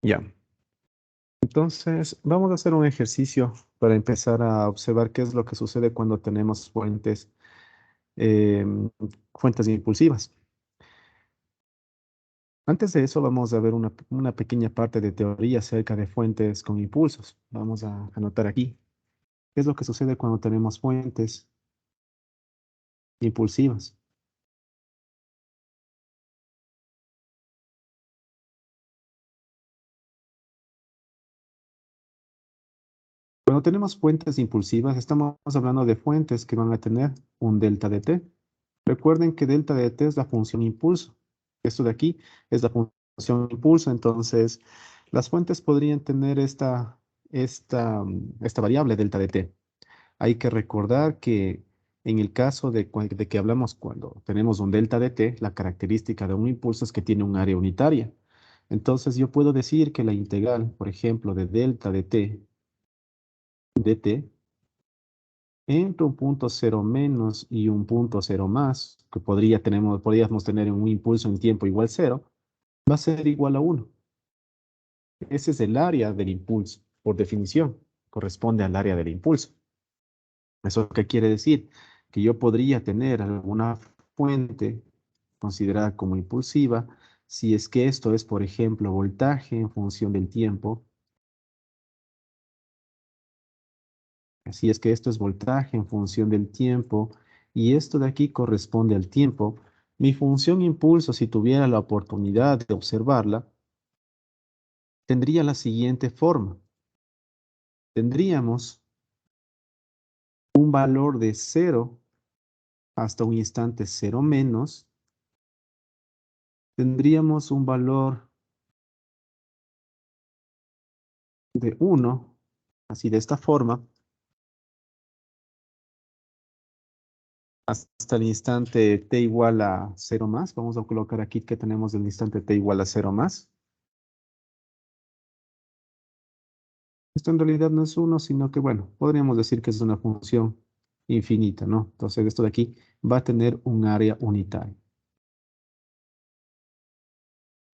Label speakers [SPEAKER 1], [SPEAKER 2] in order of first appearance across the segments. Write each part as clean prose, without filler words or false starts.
[SPEAKER 1] Ya. Entonces, vamos a hacer un ejercicio para empezar a observar qué es lo que sucede cuando tenemos em, fuentes impulsivas. Antes de eso, vamos a ver una pequeña parte de teoría acerca de fuentes con impulsos. Vamos a anotar aquí. ¿Qué es lo que sucede cuando tenemos fuentes impulsivas? Cuando tenemos fuentes impulsivas, estamos hablando de fuentes que van a tener un delta de t. Recuerden que delta de t es la función impulso. Esto de aquí es la función impulso. Entonces, las fuentes podrían tener esta variable delta de t. Hay que recordar que en el caso de que hablamos cuando tenemos un delta de t, la característica de un impulso es que tiene un área unitaria. Entonces, yo puedo decir que la integral, por ejemplo, de delta de t dt entre un punto cero menos y un punto cero más, que podríamos tener en un impulso en tiempo igual cero, va a ser igual a uno. Ese es el área del impulso, por definición, corresponde al área del impulso. ¿Eso qué quiere decir? Que yo podría tener alguna fuente considerada como impulsiva, si es que esto es, por ejemplo, voltaje en función del tiempo. Así es que esto es voltaje en función del tiempo y esto de aquí corresponde al tiempo. Mi función impulso, si tuviera la oportunidad de observarla, tendría la siguiente forma. Tendríamos un valor de cero hasta un instante cero menos. Tendríamos un valor de uno, así de esta forma, hasta el instante t igual a cero más. Vamos a colocar aquí que tenemos el instante t igual a cero más. Esto en realidad no es uno, sino que, bueno, podríamos decir que es una función infinita, ¿no? Entonces, esto de aquí va a tener un área unitaria.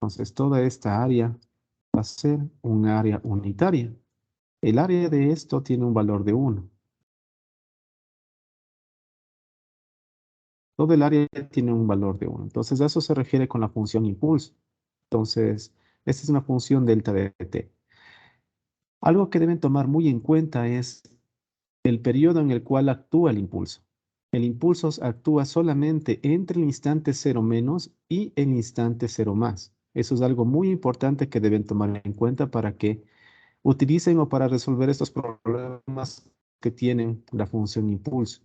[SPEAKER 1] Entonces, toda esta área va a ser un área unitaria. El área de esto tiene un valor de uno. Todo el área tiene un valor de uno. Entonces, a eso se refiere con la función impulso. Entonces, esta es una función delta de t. Algo que deben tomar muy en cuenta es el periodo en el cual actúa el impulso. El impulso actúa solamente entre el instante cero menos y el instante cero más. Eso es algo muy importante que deben tomar en cuenta para que utilicen o para resolver estos problemas que tienen la función impulso.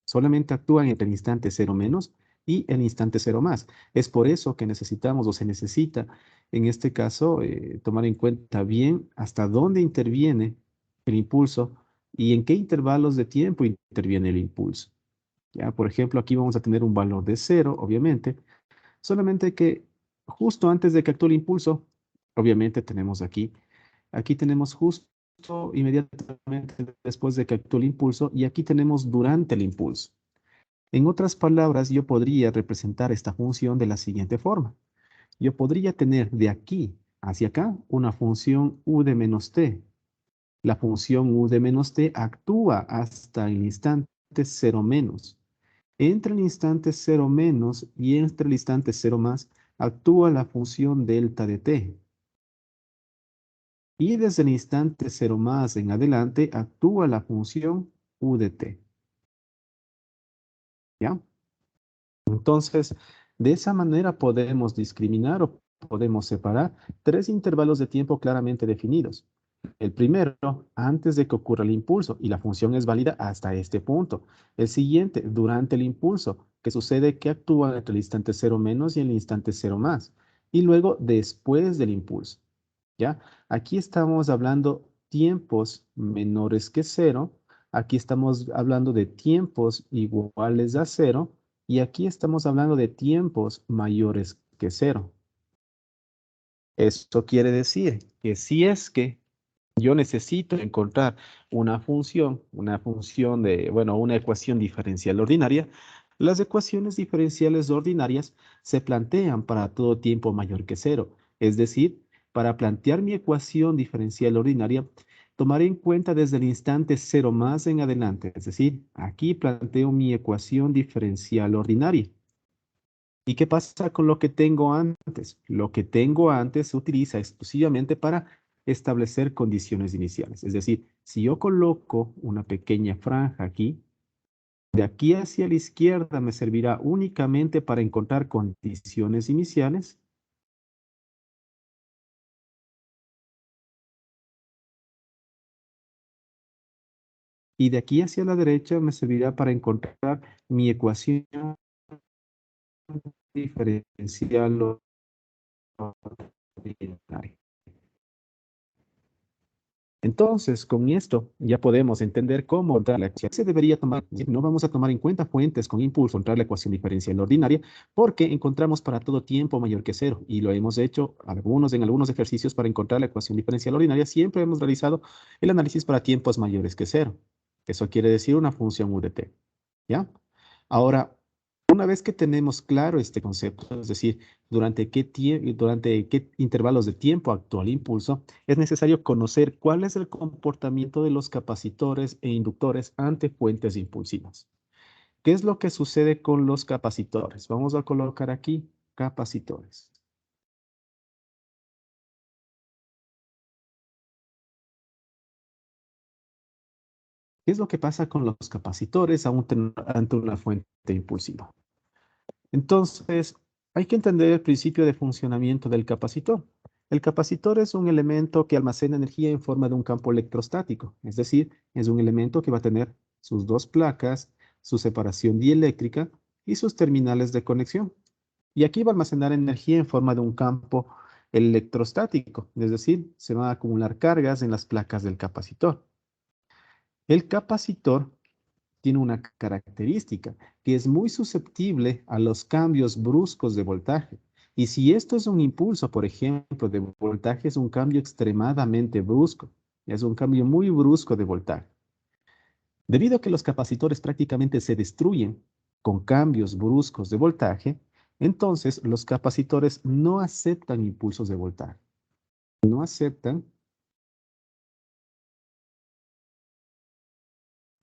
[SPEAKER 1] Solamente actúan entre el instante cero menos y el instante cero más. Es por eso que necesitamos o se necesita, en este caso, tomar en cuenta bien hasta dónde interviene el impulso y en qué intervalos de tiempo interviene el impulso. Ya, por ejemplo, aquí vamos a tener un valor de cero, obviamente, solamente que justo antes de que actúe el impulso, obviamente tenemos aquí tenemos justo inmediatamente después de que actúe el impulso y aquí tenemos durante el impulso. En otras palabras, yo podría representar esta función de la siguiente forma. Yo podría tener de aquí hacia acá una función u de menos t. La función u de menos t actúa hasta el instante cero menos. Entre el instante cero menos y entre el instante cero más actúa la función delta de t. Y desde el instante cero más en adelante actúa la función u de t. ¿Ya? Entonces, de esa manera podemos discriminar o podemos separar tres intervalos de tiempo claramente definidos. El primero, antes de que ocurra el impulso, y la función es válida hasta este punto. El siguiente, durante el impulso, que sucede que actúa entre el instante cero menos y el instante cero más. Y luego, después del impulso. ¿Ya? Aquí estamos hablando tiempos menores que cero. Aquí estamos hablando de tiempos iguales a cero. Y aquí estamos hablando de tiempos mayores que cero. Esto quiere decir que si es que yo necesito encontrar una función de, bueno, una ecuación diferencial ordinaria, las ecuaciones diferenciales ordinarias se plantean para todo tiempo mayor que cero. Es decir, para plantear mi ecuación diferencial ordinaria, tomaré en cuenta desde el instante cero más en adelante. Es decir, aquí planteo mi ecuación diferencial ordinaria. ¿Y qué pasa con lo que tengo antes? Lo que tengo antes se utiliza exclusivamente para establecer condiciones iniciales. Es decir, si yo coloco una pequeña franja aquí, de aquí hacia la izquierda me servirá únicamente para encontrar condiciones iniciales. Y de aquí hacia la derecha me servirá para encontrar mi ecuación diferencial ordinaria. Entonces, con esto ya podemos entender cómo encontrar la ecuación. Se debería tomar, no vamos a tomar en cuenta fuentes con impulso, encontrar la ecuación diferencial ordinaria, porque encontramos para todo tiempo mayor que cero. Y lo hemos hecho en algunos ejercicios para encontrar la ecuación diferencial ordinaria. Siempre hemos realizado el análisis para tiempos mayores que cero. Eso quiere decir una función u de t. ¿Ya? Ahora, una vez que tenemos claro este concepto, es decir, durante qué intervalos de tiempo actúa el impulso, es necesario conocer cuál es el comportamiento de los capacitores e inductores ante fuentes impulsivas. ¿Qué es lo que sucede con los capacitores? Vamos a colocar aquí capacitores. ¿Qué es lo que pasa con los capacitores ante una fuente impulsiva? Entonces, hay que entender el principio de funcionamiento del capacitor. El capacitor es un elemento que almacena energía en forma de un campo electrostático, es decir, es un elemento que va a tener sus dos placas, su separación dieléctrica y sus terminales de conexión. Y aquí va a almacenar energía en forma de un campo electrostático, es decir, se van a acumular cargas en las placas del capacitor. El capacitor tiene una característica que es muy susceptible a los cambios bruscos de voltaje. Y si esto es un impulso, por ejemplo, de voltaje, es un cambio extremadamente brusco. Es un cambio muy brusco de voltaje. Debido a que los capacitores prácticamente se destruyen con cambios bruscos de voltaje, entonces los capacitores no aceptan impulsos de voltaje. No aceptan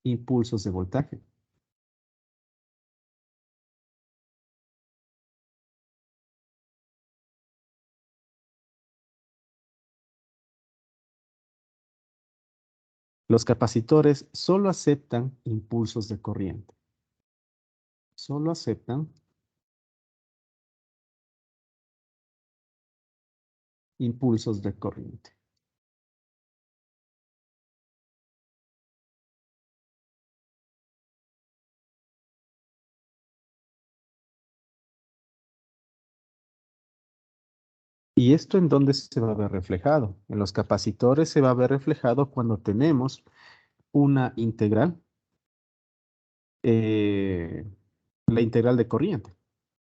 [SPEAKER 1] impulsos de voltaje. Los capacitores solo aceptan impulsos de corriente. Solo aceptan impulsos de corriente. ¿Y esto en dónde se va a ver reflejado? En los capacitores se va a ver reflejado cuando tenemos una integral, eh, la integral de corriente.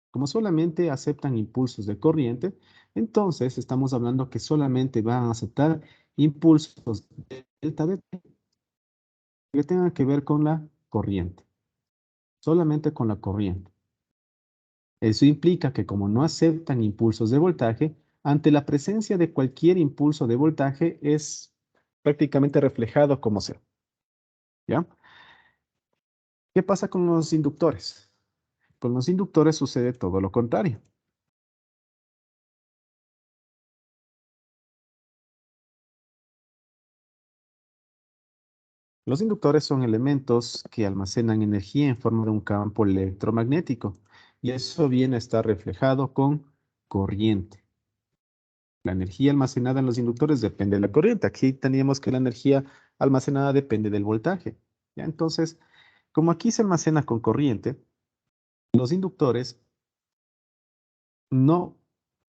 [SPEAKER 1] Como solamente aceptan impulsos de corriente, entonces estamos hablando que solamente van a aceptar impulsos de delta de t que tengan que ver con la corriente, solamente con la corriente. Eso implica que como no aceptan impulsos de voltaje, ante la presencia de cualquier impulso de voltaje es prácticamente reflejado como cero. ¿Ya? ¿Qué pasa con los inductores? Con los inductores sucede todo lo contrario. Los inductores son elementos que almacenan energía en forma de un campo electromagnético y eso viene a estar reflejado con corriente. La energía almacenada en los inductores depende de la corriente. Aquí teníamos que la energía almacenada depende del voltaje. ¿Ya? Entonces, como aquí se almacena con corriente, los inductores no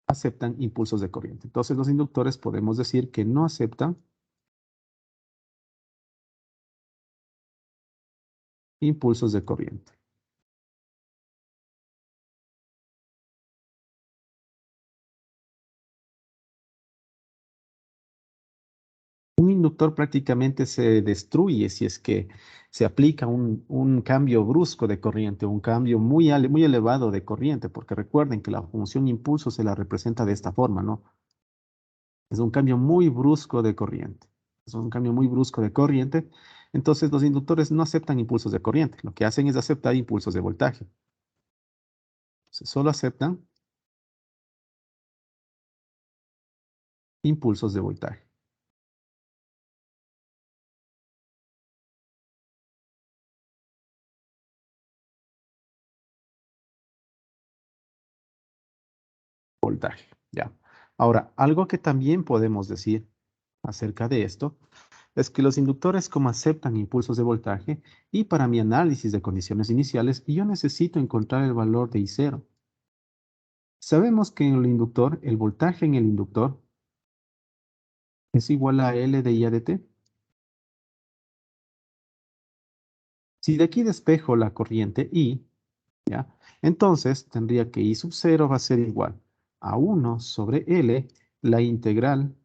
[SPEAKER 1] aceptan impulsos de corriente. Entonces, los inductores podemos decir que no aceptan impulsos de corriente. Un inductor prácticamente se destruye si es que se aplica un cambio brusco de corriente, un cambio muy elevado de corriente, porque recuerden que la función impulso se la representa de esta forma, ¿no? Es un cambio muy brusco de corriente. Es un cambio muy brusco de corriente. Entonces los inductores no aceptan impulsos de corriente. Lo que hacen es aceptar impulsos de voltaje. Solo aceptan impulsos de voltaje. Voltaje, ya. Ahora, algo que también podemos decir acerca de esto es que los inductores como aceptan impulsos de voltaje y para mi análisis de condiciones iniciales yo necesito encontrar el valor de I0. Sabemos que en el inductor, el voltaje en el inductor es igual a L de I a dt. Si de aquí despejo la corriente I, ¿ya? Entonces tendría que I sub 0 va a ser igual a 1 sobre L, la integral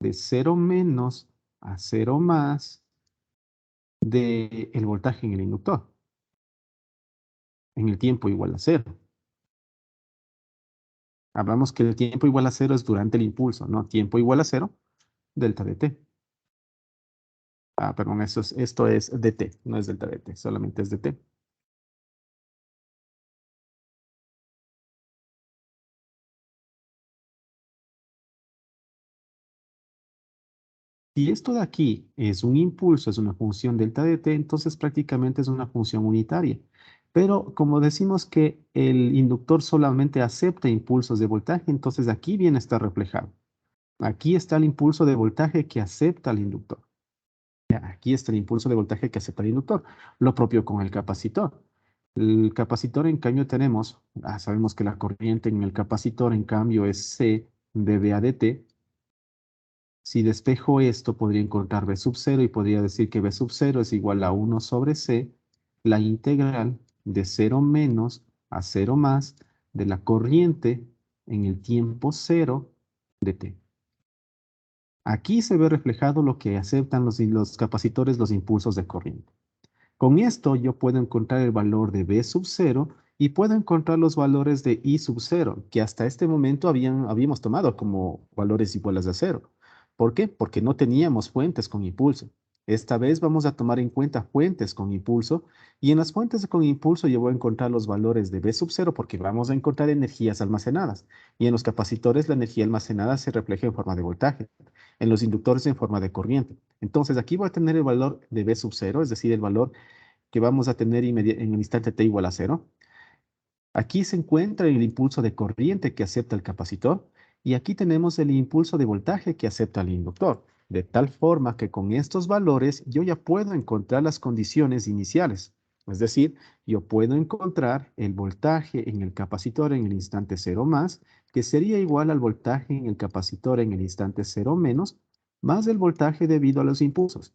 [SPEAKER 1] de 0 menos a 0 más del voltaje en el inductor, en el tiempo igual a 0. Hablamos que el tiempo igual a 0 es durante el impulso, ¿no? Tiempo igual a 0, delta de t. Ah, perdón, esto es dt, no es delta de t, solamente es dt. Si esto de aquí es un impulso, es una función delta de t, entonces prácticamente es una función unitaria. Pero como decimos que el inductor solamente acepta impulsos de voltaje, entonces aquí viene a estar reflejado. Aquí está el impulso de voltaje que acepta el inductor. Ya, aquí está el impulso de voltaje que acepta el inductor. Lo propio con el capacitor. El capacitor, en cambio, tenemos, sabemos que la corriente en el capacitor, en cambio, es C de V a dt. Si despejo esto, podría encontrar V sub 0 y podría decir que V sub 0 es igual a 1 sobre C, la integral de 0 menos a 0 más de la corriente en el tiempo 0 de t. Aquí se ve reflejado lo que aceptan los capacitores, los impulsos de corriente. Con esto yo puedo encontrar el valor de V sub 0 y puedo encontrar los valores de I sub 0, que hasta este momento habíamos tomado como valores iguales a 0. ¿Por qué? Porque no teníamos fuentes con impulso. Esta vez vamos a tomar en cuenta fuentes con impulso y en las fuentes con impulso yo voy a encontrar los valores de V sub 0 porque vamos a encontrar energías almacenadas. Y en los capacitores la energía almacenada se refleja en forma de voltaje, en los inductores en forma de corriente. Entonces aquí voy a tener el valor de V sub 0, es decir, el valor que vamos a tener en el instante t igual a 0. Aquí se encuentra el impulso de corriente que acepta el capacitor y aquí tenemos el impulso de voltaje que acepta el inductor. De tal forma que con estos valores yo ya puedo encontrar las condiciones iniciales. Es decir, yo puedo encontrar el voltaje en el capacitor en el instante 0 más, que sería igual al voltaje en el capacitor en el instante 0 menos, más el voltaje debido a los impulsos.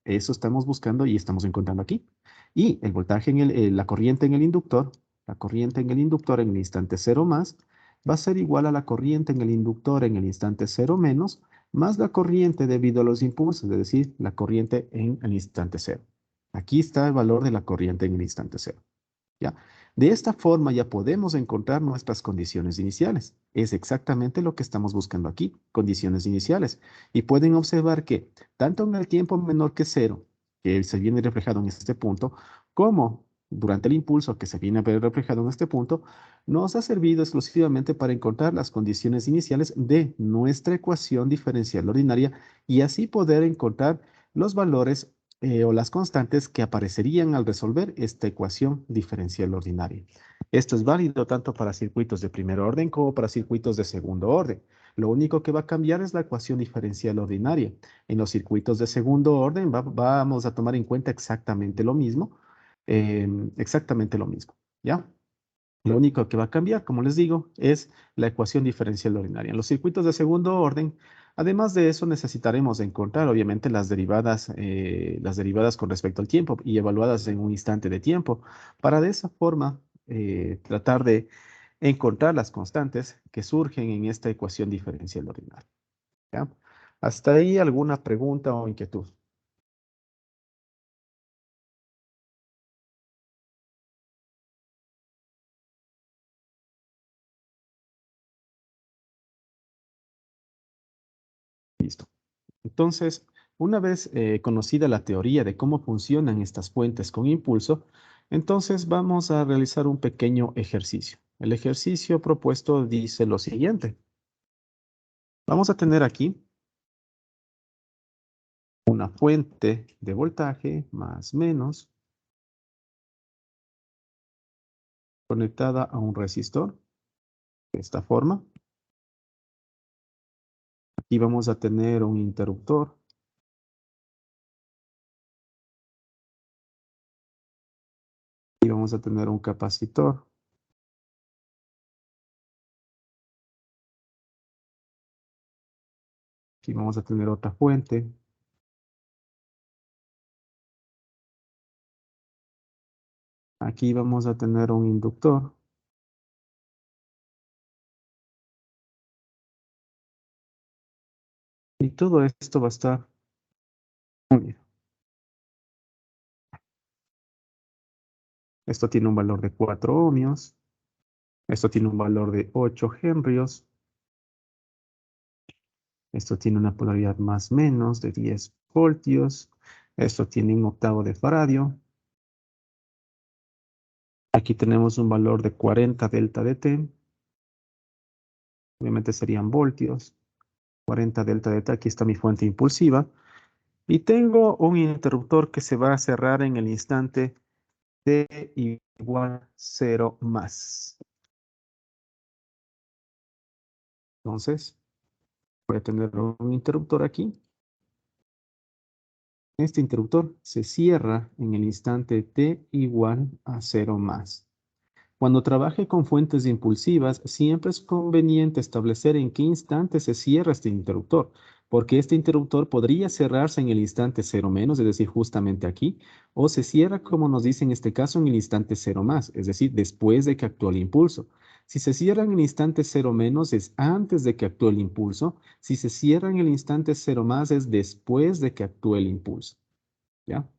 [SPEAKER 1] Eso estamos buscando y estamos encontrando aquí. Y el voltaje la corriente en el inductor, la corriente en el inductor en el instante 0 más, va a ser igual a la corriente en el inductor en el instante 0 menos, más la corriente debido a los impulsos, es decir, la corriente en el instante 0. Aquí está el valor de la corriente en el instante 0. ¿Ya? De esta forma ya podemos encontrar nuestras condiciones iniciales. Es exactamente lo que estamos buscando aquí, condiciones iniciales. Y pueden observar que tanto en el tiempo menor que cero, que se viene reflejado en este punto, como durante el impulso que se viene a ver reflejado en este punto, nos ha servido exclusivamente para encontrar las condiciones iniciales de nuestra ecuación diferencial ordinaria y así poder encontrar los valores o las constantes que aparecerían al resolver esta ecuación diferencial ordinaria. Esto es válido tanto para circuitos de primer orden como para circuitos de segundo orden. Lo único que va a cambiar es la ecuación diferencial ordinaria. En los circuitos de segundo orden vamos a tomar en cuenta exactamente lo mismo, ¿ya? Lo único que va a cambiar, como les digo, es la ecuación diferencial ordinaria. En los circuitos de segundo orden, además de eso, necesitaremos encontrar, obviamente, las derivadas con respecto al tiempo y evaluadas en un instante de tiempo, para de esa forma tratar de encontrar las constantes que surgen en esta ecuación diferencial ordinaria. ¿Ya? ¿Hasta ahí alguna pregunta o inquietud? Listo. Entonces, una vez conocida la teoría de cómo funcionan estas fuentes con impulso, entonces vamos a realizar un pequeño ejercicio. El ejercicio propuesto dice lo siguiente. Vamos a tener aquí una fuente de voltaje más menos conectada a un resistor de esta forma. Aquí vamos a tener un interruptor. Y vamos a tener un capacitor. Aquí vamos a tener otra fuente. Aquí vamos a tener un inductor. Y todo esto va a estar unido. Esto tiene un valor de 4 ohmios. Esto tiene un valor de 8 henrios. Esto tiene una polaridad más menos de 10 voltios. Esto tiene un octavo de faradio. Aquí tenemos un valor de 40 delta de T. Obviamente serían voltios. 40 delta de T. Aquí está mi fuente impulsiva. Y tengo un interruptor que se va a cerrar en el instante T igual 0 más. Entonces, voy a tener un interruptor aquí. Este interruptor se cierra en el instante T igual a 0 más. Cuando trabaje con fuentes impulsivas, siempre es conveniente establecer en qué instante se cierra este interruptor, porque este interruptor podría cerrarse en el instante 0 menos, es decir, justamente aquí, o se cierra, como nos dice en este caso, en el instante 0 más, es decir, después de que actúe el impulso. Si se cierra en el instante 0 menos, es antes de que actúe el impulso. Si se cierra en el instante 0 más, es después de que actúe el impulso. ¿Ya?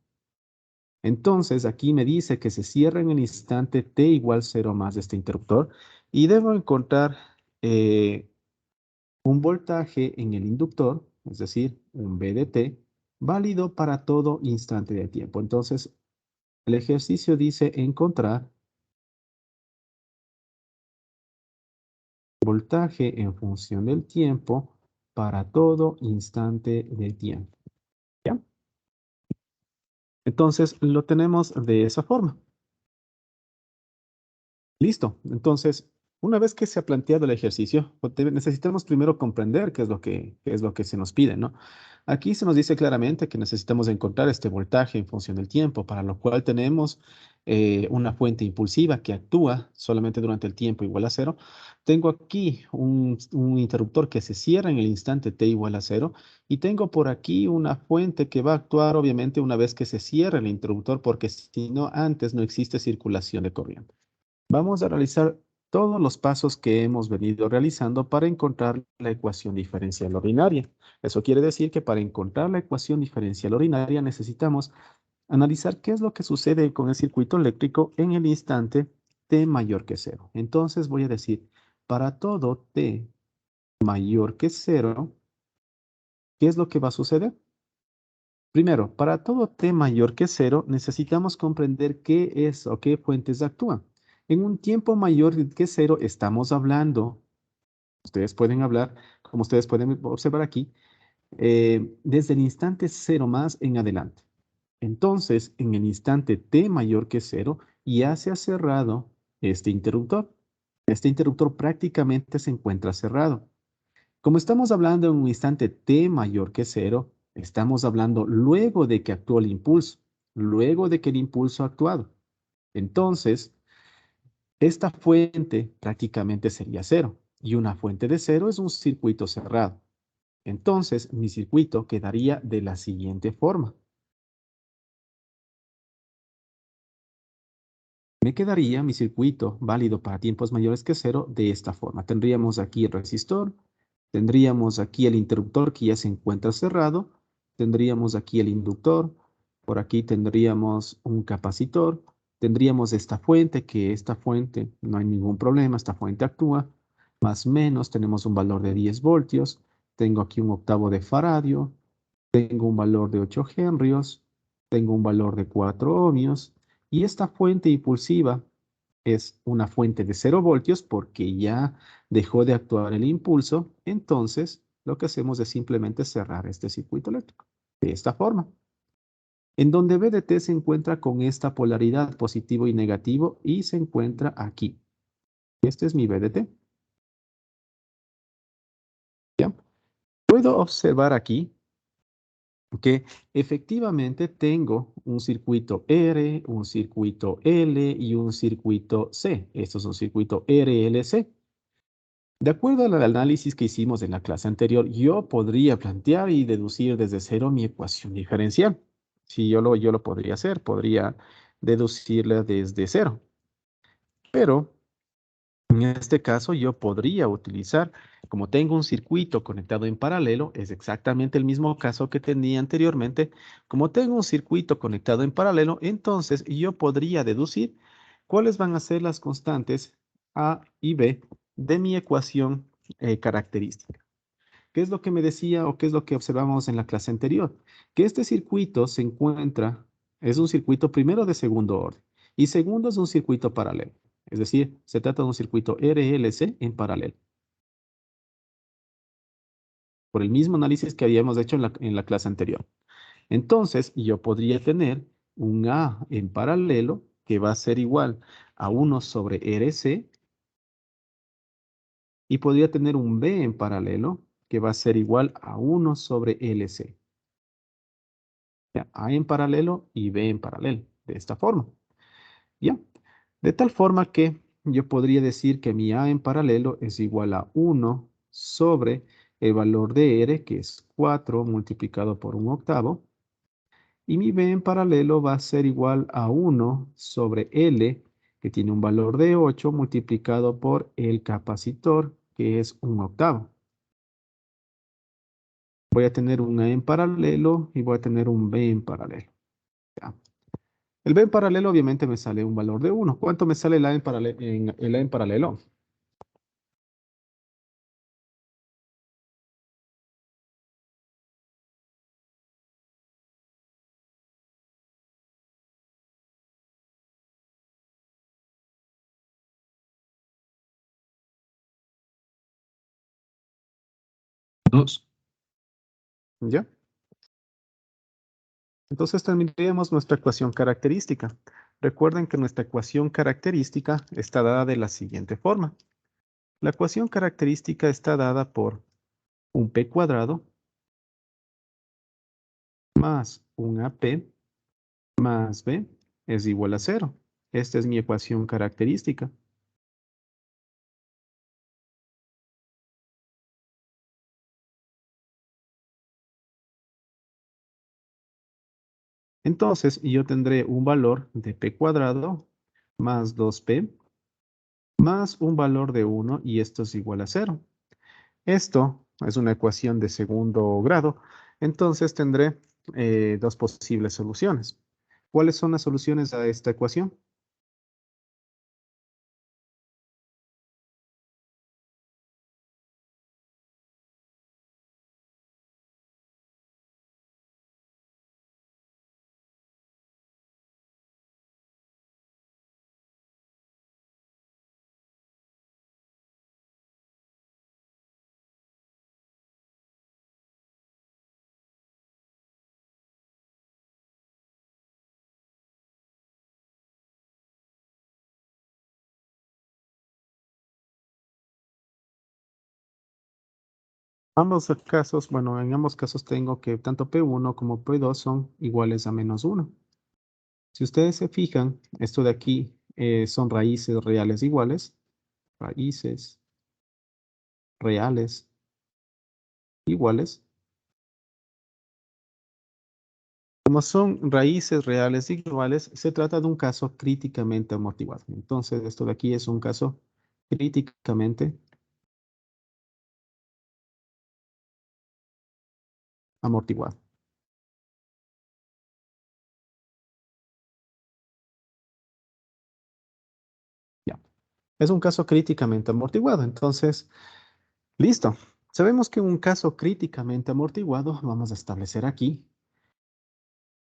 [SPEAKER 1] Entonces, aquí me dice que se cierra en el instante t igual 0 más de este interruptor y debo encontrar un voltaje en el inductor, es decir, un V de t, válido para todo instante de tiempo. Entonces, el ejercicio dice encontrar voltaje en función del tiempo para todo instante de tiempo. ¿Ya? Entonces, lo tenemos de esa forma. Listo. Entonces, una vez que se ha planteado el ejercicio, necesitamos primero comprender qué es lo que se nos pide, ¿no? Aquí se nos dice claramente que necesitamos encontrar este voltaje en función del tiempo, para lo cual tenemos una fuente impulsiva que actúa solamente durante el tiempo igual a 0. Tengo aquí un interruptor que se cierra en el instante t igual a 0 y tengo por aquí una fuente que va a actuar obviamente una vez que se cierre el interruptor, porque si no, antes no existe circulación de corriente. Vamos a realizar todos los pasos que hemos venido realizando para encontrar la ecuación diferencial ordinaria. Eso quiere decir que para encontrar la ecuación diferencial ordinaria necesitamos analizar qué es lo que sucede con el circuito eléctrico en el instante t mayor que 0. Entonces voy a decir, para todo t mayor que 0, ¿qué es lo que va a suceder? Primero, para todo t mayor que 0, necesitamos comprender qué es o qué fuentes actúan. En un tiempo mayor que 0 estamos hablando, ustedes pueden hablar, como ustedes pueden observar aquí, desde el instante 0 más en adelante. Entonces, en el instante t mayor que 0, ya se ha cerrado este interruptor. Este interruptor prácticamente se encuentra cerrado. Como estamos hablando en un instante t mayor que 0, estamos hablando luego de que actuó el impulso, luego de que el impulso ha actuado. Entonces, esta fuente prácticamente sería 0 y una fuente de 0 es un circuito cerrado. Entonces, mi circuito quedaría de la siguiente forma. Me quedaría mi circuito válido para tiempos mayores que 0 de esta forma. Tendríamos aquí el resistor, tendríamos aquí el interruptor que ya se encuentra cerrado, tendríamos aquí el inductor, por aquí tendríamos un capacitor, tendríamos esta fuente, que esta fuente no hay ningún problema, esta fuente actúa, más o menos tenemos un valor de 10 voltios, tengo aquí un octavo de faradio, tengo un valor de 8 henrios, tengo un valor de 4 ohmios, y esta fuente impulsiva es una fuente de 0 voltios porque ya dejó de actuar el impulso. Entonces, lo que hacemos es simplemente cerrar este circuito eléctrico de esta forma. En donde B de T se encuentra con esta polaridad positivo y negativo y se encuentra aquí. Este es mi B de T. ¿Ya? Puedo observar aquí que efectivamente tengo un circuito R, un circuito L y un circuito C. Esto es un circuito RLC. De acuerdo al análisis que hicimos en la clase anterior, yo podría plantear y deducir desde cero mi ecuación diferencial. Si yo lo podría hacer, podría deducirla desde cero. Pero en este caso yo podría utilizar, como tengo un circuito conectado en paralelo, es exactamente el mismo caso que tenía anteriormente. Como tengo un circuito conectado en paralelo, entonces yo podría deducir cuáles van a ser las constantes A y B de mi ecuación característica. ¿Qué es lo que me decía o qué es lo que observamos en la clase anterior? Que este circuito se encuentra, es un circuito primero de segundo orden y segundo es un circuito paralelo. Es decir, se trata de un circuito RLC en paralelo. Por el mismo análisis que habíamos hecho en la clase anterior. Entonces, yo podría tener un A en paralelo que va a ser igual a 1 sobre RC y podría tener un B en paralelo que va a ser igual a 1 sobre LC. Ya, A en paralelo y B en paralelo, de esta forma. ¿Ya? De tal forma que yo podría decir que mi A en paralelo es igual a 1 sobre el valor de R, que es 4 multiplicado por un octavo, y mi B en paralelo va a ser igual a 1 sobre L, que tiene un valor de 8 multiplicado por el capacitor, que es un octavo. Voy a tener un A en paralelo y voy a tener un B en paralelo. ¿Ya? El B en paralelo obviamente me sale un valor de 1. ¿Cuánto me sale el A en el A en paralelo? 2. ¿Ya? Entonces tendríamos nuestra ecuación característica. Recuerden que nuestra ecuación característica está dada de la siguiente forma. La ecuación característica está dada por un P cuadrado más un AP más B es igual a cero. Esta es mi ecuación característica. Entonces yo tendré un valor de P cuadrado más 2P más un valor de 1 y esto es igual a cero. Esto es una ecuación de segundo grado, entonces tendré dos posibles soluciones. ¿Cuáles son las soluciones a esta ecuación? Ambos casos, bueno, en ambos casos tengo que tanto P1 como P2 son iguales a menos 1. Si ustedes se fijan, esto de aquí son raíces reales iguales, raíces reales iguales. Como son raíces reales iguales, se trata de un caso críticamente amortiguado. Entonces, esto de aquí es un caso críticamente amortiguado. Ya. Es un caso críticamente amortiguado. Entonces, listo. Sabemos que en un caso críticamente amortiguado, vamos a establecer aquí,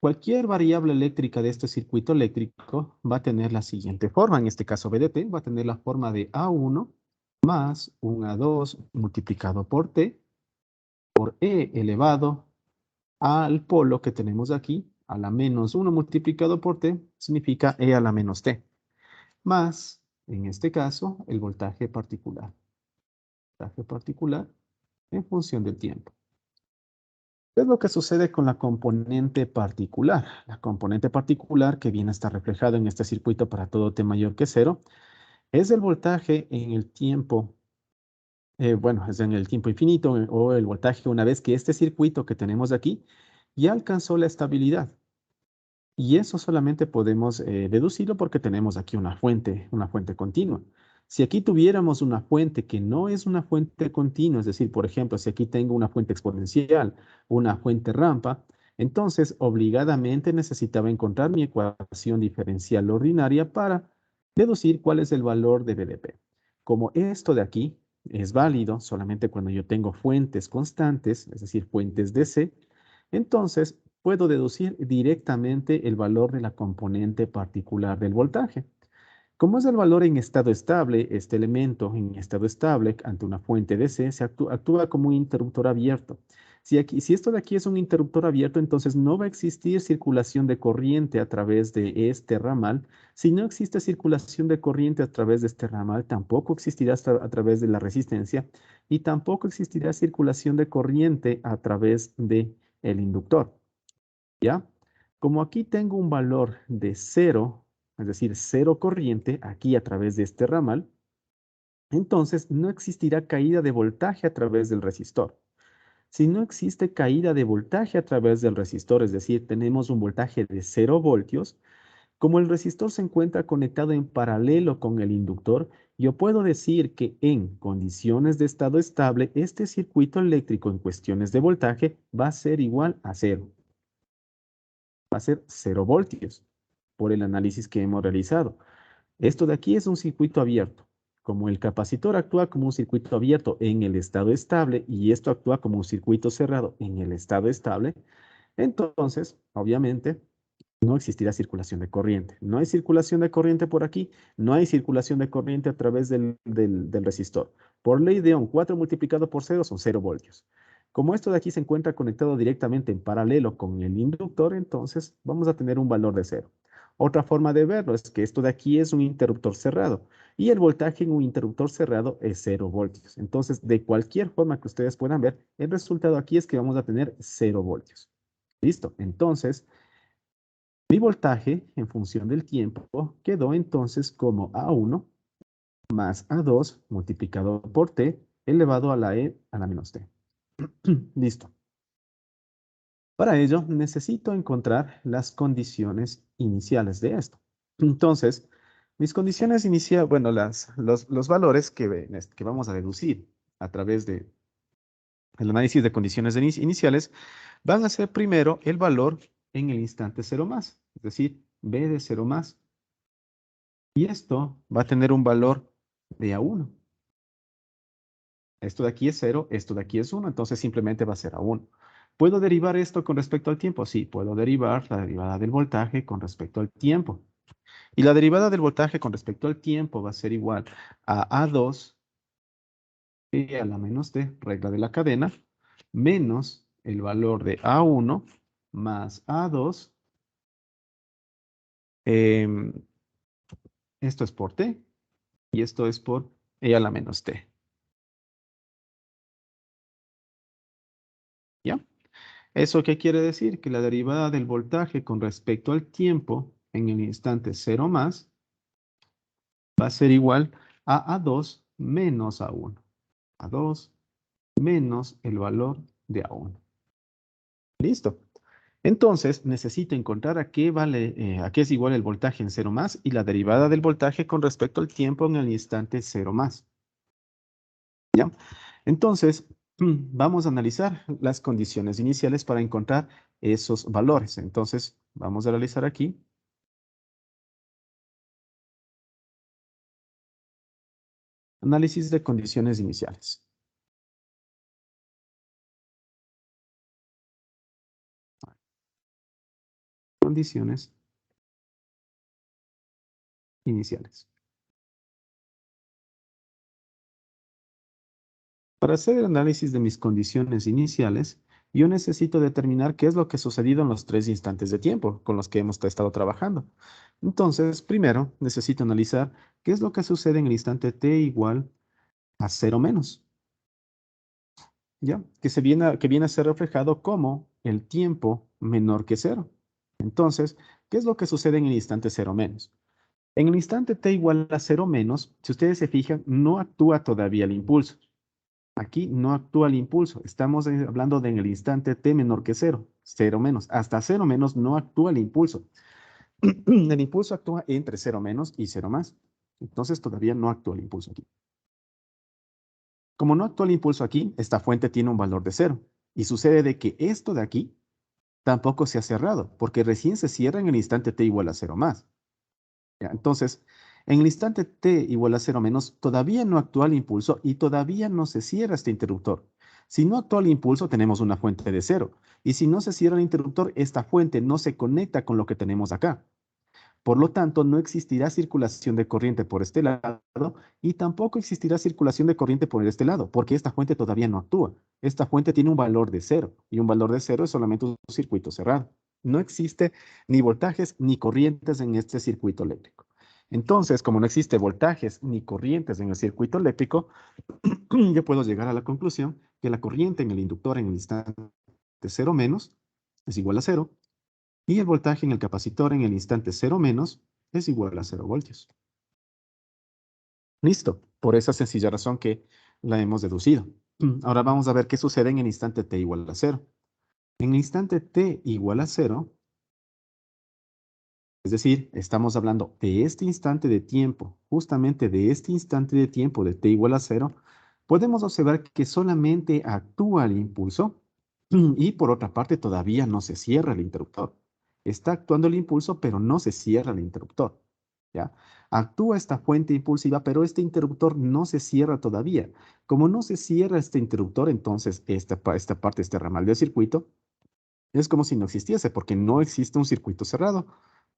[SPEAKER 1] cualquier variable eléctrica de este circuito eléctrico va a tener la siguiente forma. En este caso BDP va a tener la forma de A1 más un A2 multiplicado por T por E elevado al polo que tenemos aquí, a la menos 1 multiplicado por T, significa E a la menos T, más, en este caso, el voltaje particular en función del tiempo. ¿Qué es lo que sucede con la componente particular? La componente particular, que viene a estar reflejada en este circuito para todo T mayor que cero, es el voltaje en el tiempo, bueno, es en el tiempo infinito o el voltaje una vez que este circuito que tenemos aquí ya alcanzó la estabilidad. Y eso solamente podemos deducirlo porque tenemos aquí una fuente continua. Si aquí tuviéramos una fuente que no es una fuente continua, es decir, por ejemplo, si aquí tengo una fuente exponencial, una fuente rampa, entonces obligadamente necesitaba encontrar mi ecuación diferencial ordinaria para deducir cuál es el valor de BDP. Como esto de aquí es válido solamente cuando yo tengo fuentes constantes, es decir, fuentes DC, entonces puedo deducir directamente el valor de la componente particular del voltaje. Como es el valor en estado estable, este elemento en estado estable ante una fuente DC actúa como un interruptor abierto. Si esto de aquí es un interruptor abierto, entonces no va a existir circulación de corriente a través de este ramal. Si no existe circulación de corriente a través de este ramal, tampoco existirá a través de la resistencia y tampoco existirá circulación de corriente a través de el inductor. ¿Ya? Como aquí tengo un valor de cero, es decir, cero corriente aquí a través de este ramal, entonces no existirá caída de voltaje a través del resistor. Si no existe caída de voltaje a través del resistor, es decir, tenemos un voltaje de 0 voltios, como el resistor se encuentra conectado en paralelo con el inductor, yo puedo decir que en condiciones de estado estable, este circuito eléctrico en cuestiones de voltaje va a ser igual a cero. Va a ser 0 voltios por el análisis que hemos realizado. Esto de aquí es un circuito abierto. Como el capacitor actúa como un circuito abierto en el estado estable y esto actúa como un circuito cerrado en el estado estable, entonces, obviamente, no existirá circulación de corriente. No hay circulación de corriente por aquí, no hay circulación de corriente a través del resistor. Por ley de Ohm, 4 multiplicado por 0 son 0 voltios. Como esto de aquí se encuentra conectado directamente en paralelo con el inductor, entonces vamos a tener un valor de 0. Otra forma de verlo es que esto de aquí es un interruptor cerrado y el voltaje en un interruptor cerrado es 0 voltios. Entonces, de cualquier forma que ustedes puedan ver, el resultado aquí es que vamos a tener 0 voltios. Listo. Entonces, mi voltaje en función del tiempo quedó entonces como A1 más A2 multiplicado por T elevado a la E a la menos T. Listo. Para ello necesito encontrar las condiciones iniciales de esto. Entonces, mis condiciones iniciales, bueno, los valores que vamos a deducir a través del análisis de condiciones iniciales van a ser primero el valor en el instante 0 más, es decir, B de 0 más. Y esto va a tener un valor de A1. Esto de aquí es 0, esto de aquí es 1, entonces simplemente va a ser A1. ¿Puedo derivar esto con respecto al tiempo? Sí, puedo derivar la derivada del voltaje con respecto al tiempo. Y la derivada del voltaje con respecto al tiempo va a ser igual a A2 y a la menos T, regla de la cadena, menos el valor de A1 más A2. em, Esto es por T y esto es por E a la menos T. ¿Ya? ¿Eso qué quiere decir? Que la derivada del voltaje con respecto al tiempo en el instante 0 más va a ser igual a A2 menos A1. A2 menos el valor de A1. Listo. Entonces, necesito encontrar a qué es igual el voltaje en 0 más y la derivada del voltaje con respecto al tiempo en el instante 0 más. ¿Ya? Entonces, vamos a analizar las condiciones iniciales para encontrar esos valores. Entonces, vamos a realizar aquí análisis de condiciones iniciales. condiciones iniciales. Para hacer el análisis de mis condiciones iniciales, yo necesito determinar qué es lo que ha sucedido en los 3 instantes de tiempo con los que hemos estado trabajando. Entonces, primero, necesito analizar qué es lo que sucede en el instante t igual a 0 menos, ¿ya? Que viene a ser reflejado como el tiempo menor que 0. Entonces, ¿qué es lo que sucede en el instante 0 menos? En el instante t igual a 0 menos, si ustedes se fijan, no actúa todavía el impulso. Aquí no actúa el impulso. Estamos hablando de en el instante t menor que 0, 0 menos. Hasta 0 menos no actúa el impulso. El impulso actúa entre 0 menos y 0 más. Entonces todavía no actúa el impulso aquí. Como no actúa el impulso aquí, esta fuente tiene un valor de 0. Y sucede de que esto de aquí tampoco se ha cerrado, porque recién se cierra en el instante t igual a 0 más. ¿Ya? Entonces, en el instante t igual a 0 menos, todavía no actúa el impulso y todavía no se cierra este interruptor. Si no actúa el impulso, tenemos una fuente de 0. Y si no se cierra el interruptor, esta fuente no se conecta con lo que tenemos acá. Por lo tanto, no existirá circulación de corriente por este lado y tampoco existirá circulación de corriente por este lado, porque esta fuente todavía no actúa. Esta fuente tiene un valor de 0 y un valor de 0 es solamente un circuito cerrado. No existe ni voltajes ni corrientes en este circuito eléctrico. Entonces, como no existe voltajes ni corrientes en el circuito eléctrico, yo puedo llegar a la conclusión que la corriente en el inductor en el instante 0 menos es igual a 0 y el voltaje en el capacitor en el instante 0 menos es igual a 0 voltios. Listo, por esa sencilla razón que la hemos deducido. Ahora vamos a ver qué sucede en el instante t igual a 0. En el instante t igual a 0, es decir, estamos hablando de este instante de tiempo, justamente de este instante de tiempo de t igual a 0, podemos observar que solamente actúa el impulso y por otra parte todavía no se cierra el interruptor. Está actuando el impulso, pero no se cierra el interruptor. ¿Ya? Actúa esta fuente impulsiva, pero este interruptor no se cierra todavía. Como no se cierra este interruptor, entonces esta parte, este ramal del circuito, es como si no existiese, porque no existe un circuito cerrado.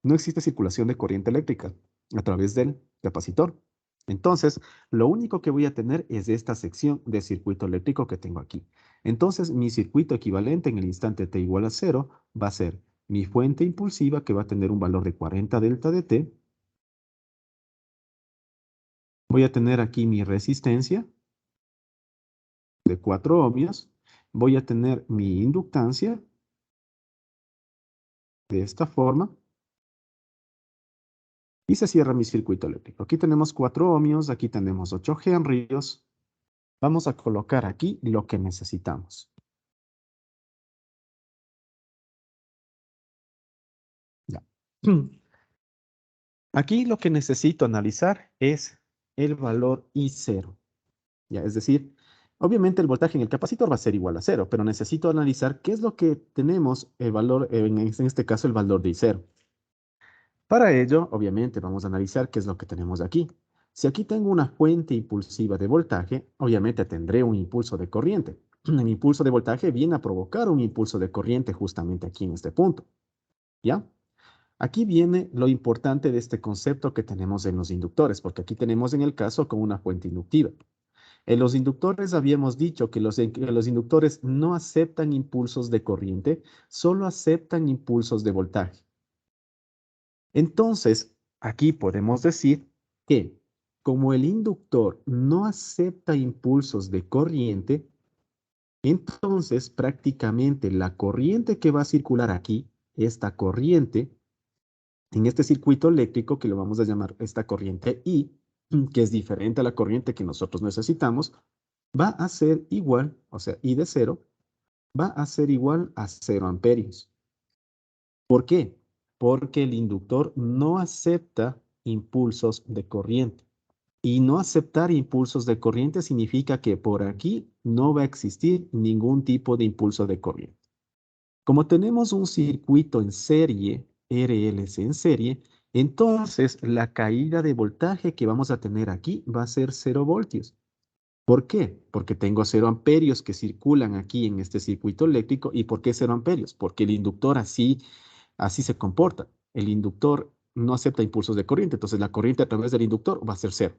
[SPEAKER 1] No existe circulación de corriente eléctrica a través del capacitor. Entonces, lo único que voy a tener es esta sección de circuito eléctrico que tengo aquí. Entonces, mi circuito equivalente en el instante t igual a 0 va a ser mi fuente impulsiva que va a tener un valor de 40 delta de t. Voy a tener aquí mi resistencia de 4 ohmios. Voy a tener mi inductancia de esta forma. Y se cierra mi circuito eléctrico. Aquí tenemos 4 ohmios, aquí tenemos 8 henrios. Vamos a colocar aquí lo que necesitamos. Ya. Aquí lo que necesito analizar es el valor I0. Ya, es decir, obviamente el voltaje en el capacitor va a ser igual a 0, pero necesito analizar qué es lo que tenemos el valor, en este caso el valor de I0. Para ello, obviamente, vamos a analizar qué es lo que tenemos aquí. Si aquí tengo una fuente impulsiva de voltaje, obviamente tendré un impulso de corriente. El impulso de voltaje viene a provocar un impulso de corriente justamente aquí en este punto. ¿Ya? Aquí viene lo importante de este concepto que tenemos en los inductores, porque aquí tenemos en el caso con una fuente inductiva. En los inductores habíamos dicho que los inductores no aceptan impulsos de corriente, solo aceptan impulsos de voltaje. Entonces, aquí podemos decir que como el inductor no acepta impulsos de corriente, entonces prácticamente la corriente que va a circular aquí, esta corriente, en este circuito eléctrico que lo vamos a llamar esta corriente I, que es diferente a la corriente que nosotros necesitamos, va a ser igual, o sea, I de 0, va a ser igual a 0 amperios. ¿Por qué? Porque el inductor no acepta impulsos de corriente. Y no aceptar impulsos de corriente significa que por aquí no va a existir ningún tipo de impulso de corriente. Como tenemos un circuito en serie, RLC en serie, entonces la caída de voltaje que vamos a tener aquí va a ser 0 voltios. ¿Por qué? Porque tengo 0 amperios que circulan aquí en este circuito eléctrico. ¿Y por qué 0 amperios? Porque el inductor así Así se comporta. El inductor no acepta impulsos de corriente, entonces la corriente a través del inductor va a ser cero.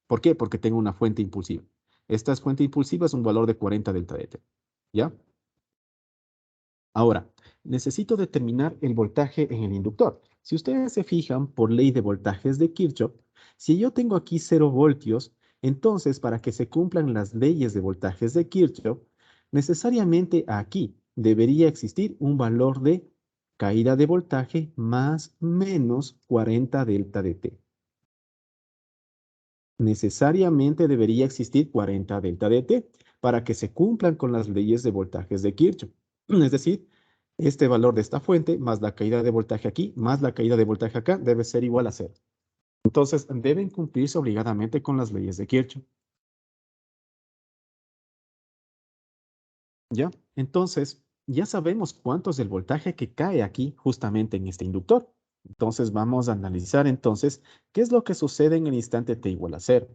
[SPEAKER 1] ¿Por qué? Porque tengo una fuente impulsiva. Esta fuente impulsiva es un valor de 40 delta de T. ¿Ya? Ahora, necesito determinar el voltaje en el inductor. Si ustedes se fijan por ley de voltajes de Kirchhoff, si yo tengo aquí 0 voltios, entonces para que se cumplan las leyes de voltajes de Kirchhoff, necesariamente aquí debería existir un valor de caída de voltaje más menos 40 delta de T. Necesariamente debería existir 40 delta de T para que se cumplan con las leyes de voltajes de Kirchhoff. Es decir, este valor de esta fuente más la caída de voltaje aquí más la caída de voltaje acá debe ser igual a cero. Entonces, deben cumplirse obligadamente con las leyes de Kirchhoff. ¿Ya? Entonces, ya sabemos cuánto es el voltaje que cae aquí justamente en este inductor. Entonces, vamos a analizar entonces qué es lo que sucede en el instante t igual a cero.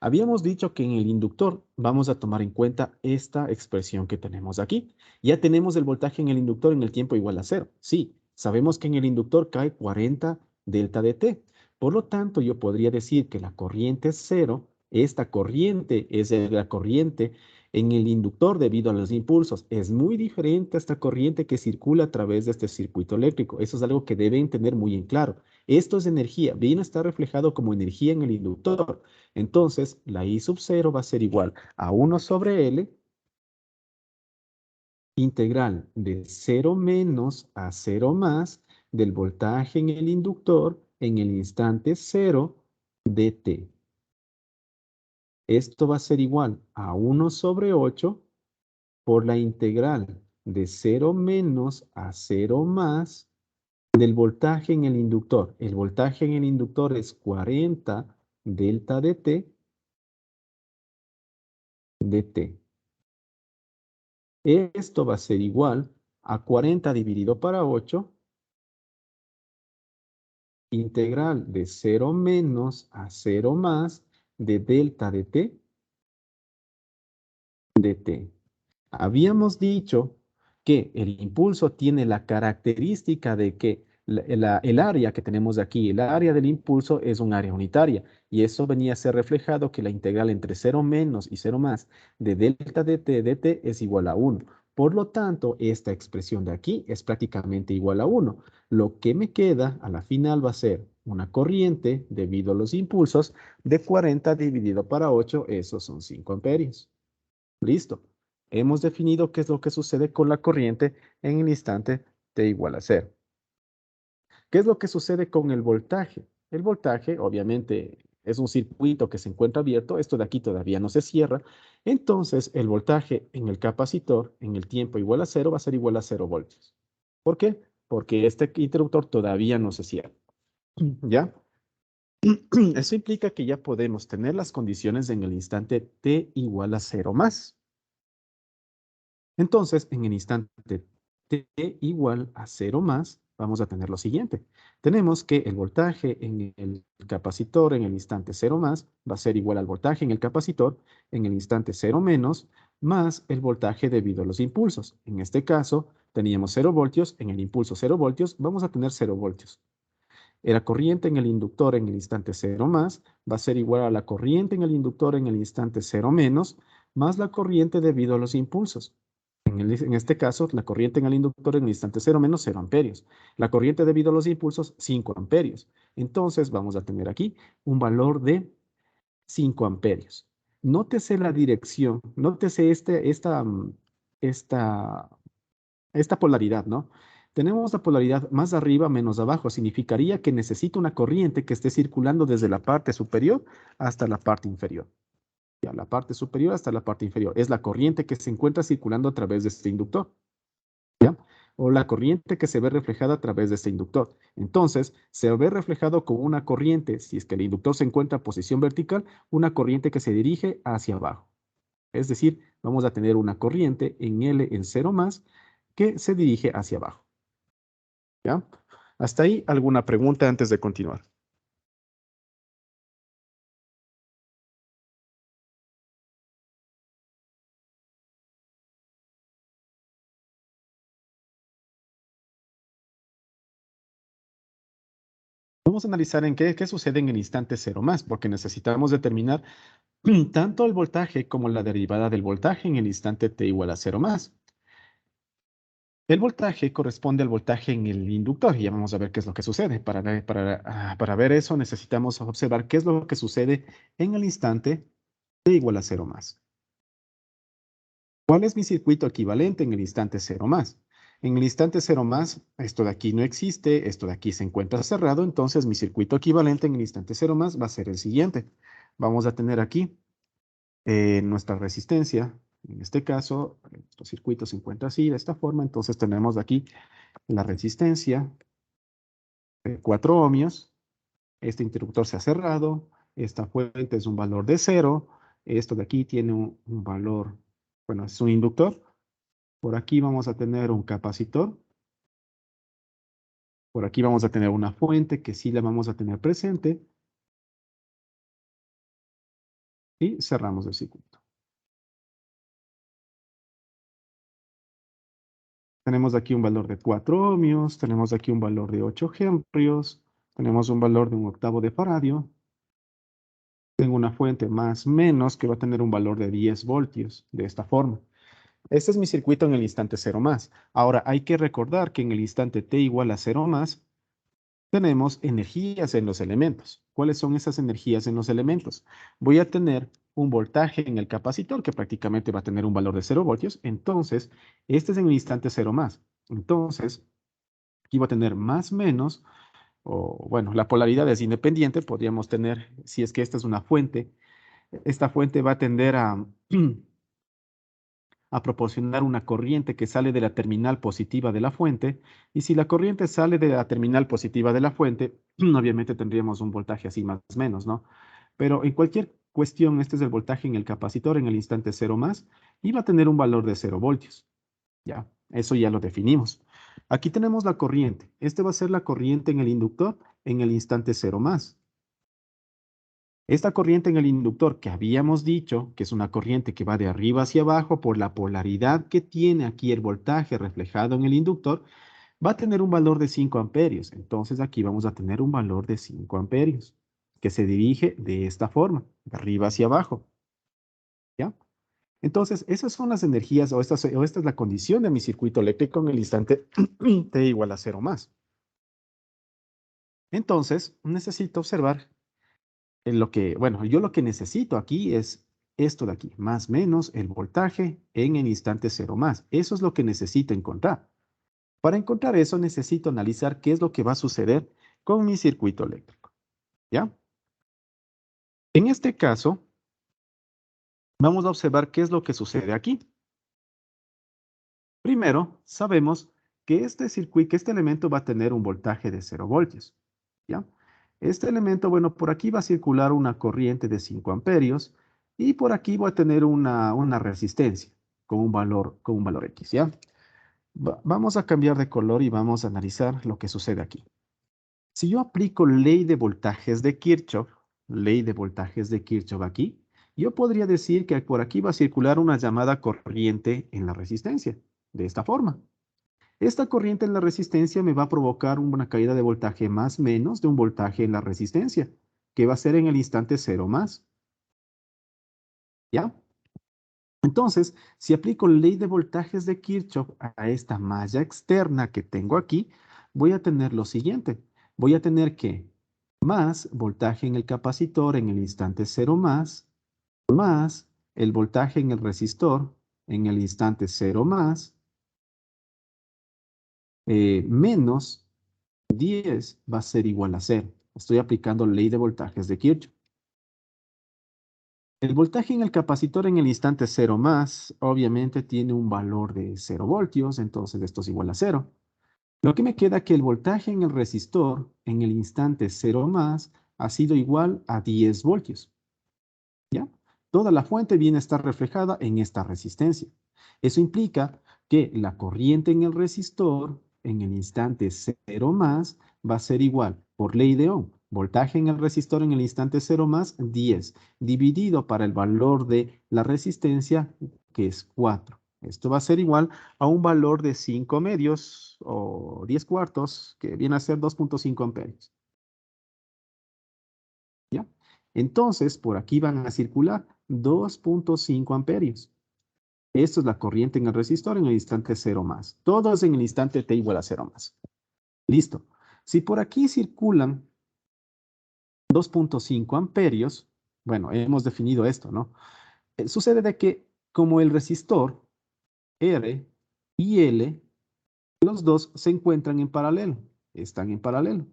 [SPEAKER 1] Habíamos dicho que en el inductor vamos a tomar en cuenta esta expresión que tenemos aquí. Ya tenemos el voltaje en el inductor en el tiempo igual a cero. Sí, sabemos que en el inductor cae 40 delta de t. Por lo tanto, yo podría decir que la corriente es cero. Esta corriente es la corriente en el inductor debido a los impulsos. Es muy diferente a esta corriente que circula a través de este circuito eléctrico. Eso es algo que deben tener muy en claro. Esto es energía, bien está reflejado como energía en el inductor. Entonces, la I sub 0 va a ser igual a 1 sobre L integral de 0 menos a 0 más del voltaje en el inductor en el instante 0 de t. Esto va a ser igual a 1 sobre 8 por la integral de 0 menos a 0 más del voltaje en el inductor. El voltaje en el inductor es 40 delta de t. Esto va a ser igual a 40 dividido para 8, integral de 0 menos a 0 más de delta de t. Habíamos dicho que el impulso tiene la característica de que el área que tenemos aquí, el área del impulso es un área unitaria, y eso venía a ser reflejado que la integral entre 0 menos y 0 más de delta de t es igual a 1. Por lo tanto, esta expresión de aquí es prácticamente igual a 1. Lo que me queda a la final va a ser una corriente debido a los impulsos de 40 dividido para 8, esos son 5 amperios. Listo. Hemos definido qué es lo que sucede con la corriente en el instante t igual a cero. ¿Qué es lo que sucede con el voltaje? El voltaje, obviamente, es un circuito que se encuentra abierto. Esto de aquí todavía no se cierra. Entonces, el voltaje en el capacitor en el tiempo igual a cero va a ser igual a 0 voltios. ¿Por qué? Porque este interruptor todavía no se cierra. ¿Ya? Eso implica que ya podemos tener las condiciones en el instante t igual a 0 más. Entonces, en el instante t igual a 0 más, vamos a tener lo siguiente. Tenemos que el voltaje en el capacitor en el instante 0 más va a ser igual al voltaje en el capacitor en el instante 0 menos más el voltaje debido a los impulsos. En este caso, teníamos 0 voltios, en el impulso 0 voltios, vamos a tener 0 voltios. La corriente en el inductor en el instante 0 más va a ser igual a la corriente en el inductor en el instante 0 menos más la corriente debido a los impulsos. En este caso, la corriente en el inductor en el instante 0 menos 0 amperios. La corriente debido a los impulsos, 5 amperios. Entonces, vamos a tener aquí un valor de 5 amperios. Nótese la dirección, nótese esta, esta polaridad, ¿no? Tenemos la polaridad más arriba menos abajo. Significaría que necesito una corriente que esté circulando desde la parte superior hasta la parte inferior. Ya, la parte superior hasta la parte inferior. Es la corriente que se encuentra circulando a través de este inductor. ¿Ya? O la corriente que se ve reflejada a través de este inductor. Entonces, se ve reflejado como una corriente, si es que el inductor se encuentra en posición vertical, una corriente que se dirige hacia abajo. Es decir, vamos a tener una corriente en L en 0 más que se dirige hacia abajo. ¿Ya? Hasta ahí, ¿alguna pregunta antes de continuar? Vamos a analizar en qué sucede en el instante cero más, porque necesitamos determinar tanto el voltaje como la derivada del voltaje en el instante t igual a cero más. El voltaje corresponde al voltaje en el inductor y ya vamos a ver qué es lo que sucede. Para ver eso necesitamos observar qué es lo que sucede en el instante t igual a cero más. ¿Cuál es mi circuito equivalente en el instante cero más? En el instante cero más, esto de aquí no existe, esto de aquí se encuentra cerrado, entonces mi circuito equivalente en el instante cero más va a ser el siguiente. Vamos a tener aquí nuestra resistencia. En este caso, nuestro circuito se encuentra así, de esta forma, entonces tenemos aquí la resistencia de 4 ohmios. Este interruptor se ha cerrado, esta fuente es un valor de 0, esto de aquí tiene un valor, bueno, es un inductor. Por aquí vamos a tener un capacitor. Por aquí vamos a tener una fuente que sí la vamos a tener presente. Y cerramos el circuito. Tenemos aquí un valor de 4 ohmios, tenemos aquí un valor de 8 henrios, tenemos un valor de un octavo de faradio. Tengo una fuente más menos que va a tener un valor de 10 voltios, de esta forma. Este es mi circuito en el instante cero más. Ahora, hay que recordar que en el instante t igual a cero más, tenemos energías en los elementos. ¿Cuáles son esas energías en los elementos? Voy a tener un voltaje en el capacitor que prácticamente va a tener un valor de 0 voltios. Entonces, este es en el instante cero más. Entonces, aquí va a tener más menos, o bueno, la polaridad es independiente. Podríamos tener, si es que esta es una fuente, esta fuente va a tender a proporcionar una corriente que sale de la terminal positiva de la fuente, y si la corriente sale de la terminal positiva de la fuente, obviamente tendríamos un voltaje así más o menos, ¿no? Pero en cualquier cuestión, este es el voltaje en el capacitor en el instante cero más, y va a tener un valor de 0 voltios. Ya, eso ya lo definimos. Aquí tenemos la corriente. Este va a ser la corriente en el inductor en el instante cero más. Esta corriente en el inductor que habíamos dicho, que es una corriente que va de arriba hacia abajo por la polaridad que tiene aquí el voltaje reflejado en el inductor, va a tener un valor de 5 amperios. Entonces aquí vamos a tener un valor de 5 amperios, que se dirige de esta forma, de arriba hacia abajo. ¿Ya? Entonces, esas son las energías o esta es la condición de mi circuito eléctrico en el instante t igual a cero más. Entonces, necesito observar en lo que, bueno, yo lo que necesito aquí es esto de aquí, más menos el voltaje en el instante cero más. Eso es lo que necesito encontrar. Para encontrar eso necesito analizar qué es lo que va a suceder con mi circuito eléctrico. ¿Ya? En este caso, vamos a observar qué es lo que sucede aquí. Primero, sabemos que este circuito, que este elemento va a tener un voltaje de 0 voltios. ¿Ya? Este elemento, bueno, por aquí va a circular una corriente de 5 amperios y por aquí va a tener una resistencia con un valor X, ¿ya? Vamos a cambiar de color y vamos a analizar lo que sucede aquí. Si yo aplico ley de voltajes de Kirchhoff aquí, yo podría decir que por aquí va a circular una llamada corriente en la resistencia, de esta forma. Esta corriente en la resistencia me va a provocar una caída de voltaje más menos de un voltaje en la resistencia, que va a ser en el instante cero más. ¿Ya? Entonces, si aplico ley de voltajes de Kirchhoff a esta malla externa que tengo aquí, voy a tener lo siguiente. Voy a tener que más voltaje en el capacitor en el instante cero más el voltaje en el resistor en el instante cero más, menos 10 va a ser igual a 0. Estoy aplicando ley de voltajes de Kirchhoff. El voltaje en el capacitor en el instante cero más, obviamente tiene un valor de 0 voltios, entonces esto es igual a 0. Lo que me queda que el voltaje en el resistor en el instante cero más ha sido igual a 10 voltios. ¿Ya? Toda la fuente viene a estar reflejada en esta resistencia. Eso implica que la corriente en el resistor en el instante cero más va a ser igual, por ley de Ohm, voltaje en el resistor en el instante cero más 10, dividido para el valor de la resistencia, que es 4. Esto va a ser igual a un valor de 5 medios o 10 cuartos, que viene a ser 2.5 amperios. Entonces, por aquí van a circular 2.5 amperios. Esto es la corriente en el resistor en el instante 0 más. Todo es en el instante t igual a 0 más. Listo. Si por aquí circulan 2.5 amperios, bueno, hemos definido esto, ¿no? Sucede de que como el resistor R y L, los dos se encuentran en paralelo, están en paralelo.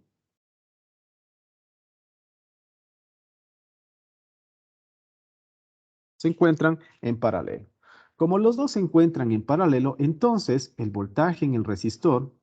[SPEAKER 1] Se encuentran en paralelo. Como los dos se encuentran en paralelo, entonces el voltaje en el resistor